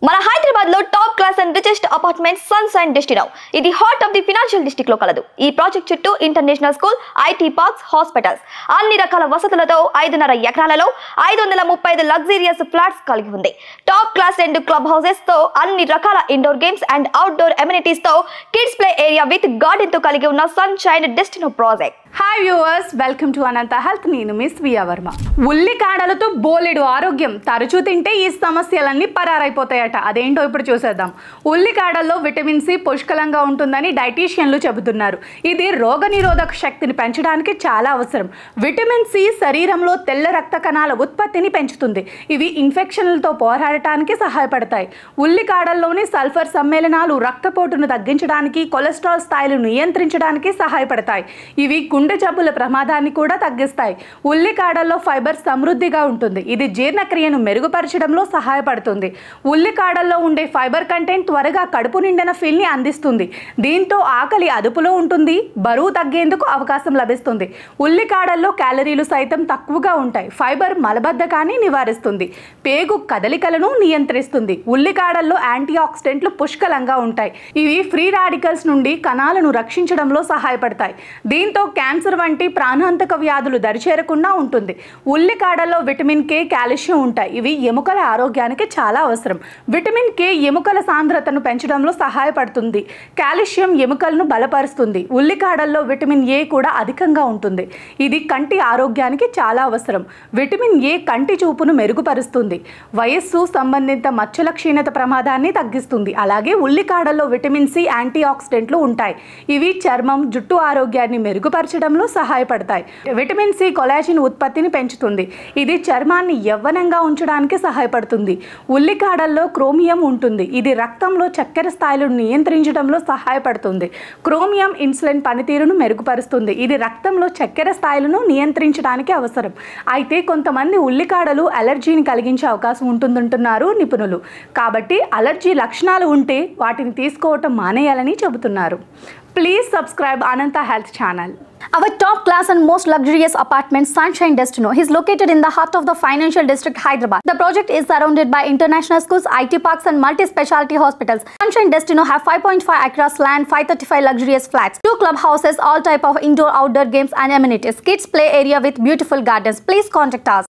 మన హైదరాబాద్ లో top class and richest apartment Sunshine Destino. ఇది heart of the financial district లో కలదు. ఈ ప్రాజెక్ట్ చుట్టూ international school, IT parks, hospitals, అన్ని రకాల వసతులతో 5.5 ఎకరాలలో 535 లగ్జరియస్ ఫ్లాట్స్ కలిగి ఉంది. టాప్ క్లాస్ 2 క్లబ్ హౌసెస్ తో, అన్ని రకాల indoor games and outdoor amenities తో, kids play area with garden తో కలిగి ఉన్న Sunshine Destino project. Hi viewers, welcome to Anantha health. నేను మిస్ వియా వర్మ. ఉల్లికాడలతో బోలెడు ఆరోగ్యం. తరచూ తింటే ఈ సమస్యలన్నీ పరారైపోతాయట. అదేంటో ఇప్పుడు చూసేద్దాం. ఉల్లికాడల్లో విటమిన్ సి పుష్కలంగా ఉంటుందని డైటీషియన్లు చెబుతున్నారు. ఇది రోగనిరోధక శక్తిని పెంచడానికి చాలా అవసరం. విటమిన్ సి శరీరంలో తెల్ల రక్త కణాల ఉత్పత్తిని పెంచుతుంది. ఇవి ఇన్ఫెక్షన్లతో పోరాడటానికి సహాయపడతాయి. ఉల్లికాడల్లోని సల్ఫర్ సమ్మేళనాలు రక్తపోటును తగ్గించడానికి, కొలెస్ట్రాల్ స్థాయిలు నియంత్రించడానికి సహాయపడతాయి. ఇవి గుండె జబ్బుల ప్రమాదాన్ని కూడా తగ్గిస్తాయి. ఉల్లికాడల్లో ఫైబర్ సమృద్ధిగా ఉంటుంది. ఇది జీర్ణక్రియను మెరుగుపరచడంలో సహాయపడుతుంది. ఉల్లికాడల్లో ఉండే ఫైబర్ కంటెంట్ త్వరగా కడుపు నిండిన ఫీల్ని అందిస్తుంది. దీంతో ఆకలి అదుపులో ఉంటుంది, బరువు తగ్గేందుకు అవకాశం లభిస్తుంది. ఉల్లికాడల్లో క్యాలరీలు సైతం తక్కువగా ఉంటాయి. ఫైబర్ మలబద్ధకాన్ని నివారిస్తుంది, పేగు కదలికలను నియంత్రిస్తుంది. ఉల్లికాడల్లో యాంటీ ఆక్సిడెంట్లు పుష్కలంగా ఉంటాయి. ఇవి ఫ్రీ రాడికల్స్ నుండి కణాలను రక్షించడంలో సహాయపడతాయి. దీంతో క్యాన్సర్ వంటి ప్రాణాంతక వ్యాధులు దరిచేరకుండా ఉంటుంది. ఉల్లికాడల్లో విటమిన్ కే, కాల్షియం ఉంటాయి. ఇవి ఎముకల ఆరోగ్యానికి చాలా అవసరం. విటమిన్ కే ఎముకల సాంద్రతను పెంచడంలో సహాయపడుతుంది. కాల్షియం ఎముకలను బలపరుస్తుంది. ఉల్లికాడల్లో విటమిన్ ఏ కూడా అధికంగా ఉంటుంది. ఇది కంటి ఆరోగ్యానికి చాలా అవసరం. విటమిన్ ఏ కంటి చూపును మెరుగుపరుస్తుంది. వయస్సు సంబంధిత మచ్చల క్షీణత ప్రమాదాన్ని తగ్గిస్తుంది. అలాగే ఉల్లికాడల్లో విటమిన్ సి యాంటీ ఆక్సిడెంట్లు ఉంటాయి. ఇవి చర్మం, జుట్టు ఆరోగ్యాన్ని మెరుగుపరచడంలో సహాయపడతాయి. విటమిన్ సి కొలాజిన్ ఉత్పత్తిని పెంచుతుంది. ఇది చర్మాన్ని యవ్వనంగా ఉంచడానికి సహాయపడుతుంది. ఉల్లికాడల్లో క్రోమియం ఉంటుంది. ఇది రక్తంలో చక్కెర స్థాయిలను నియంత్రించడంలో సహాయపడుతుంది. క్రోమియం ఇన్సులిన్ పనితీరును మెరుగుపరుస్తుంది. ఇది రక్తంలో చక్కెర స్థాయిలను నియంత్రించడానికి అవసరం. అయితే కొంతమంది ఉల్లికాడలు అలర్జీని కలిగించే అవకాశం ఉంటుందంటున్నారు నిపుణులు. కాబట్టి అలర్జీ లక్షణాలు ఉంటే వాటిని తీసుకోవటం మానేయాలని చెబుతున్నారు. Please subscribe Ananta Health channel. Our top class and most luxurious apartment, Sunshine Destino, is located in the heart of the financial district, Hyderabad. The project is surrounded by international schools, IT parks and multi-specialty hospitals. Sunshine Destino have 5.5 acres land, 535 luxurious flats, 2 clubhouses, all type of indoor outdoor games and amenities, kids play area with beautiful gardens. Please contact us.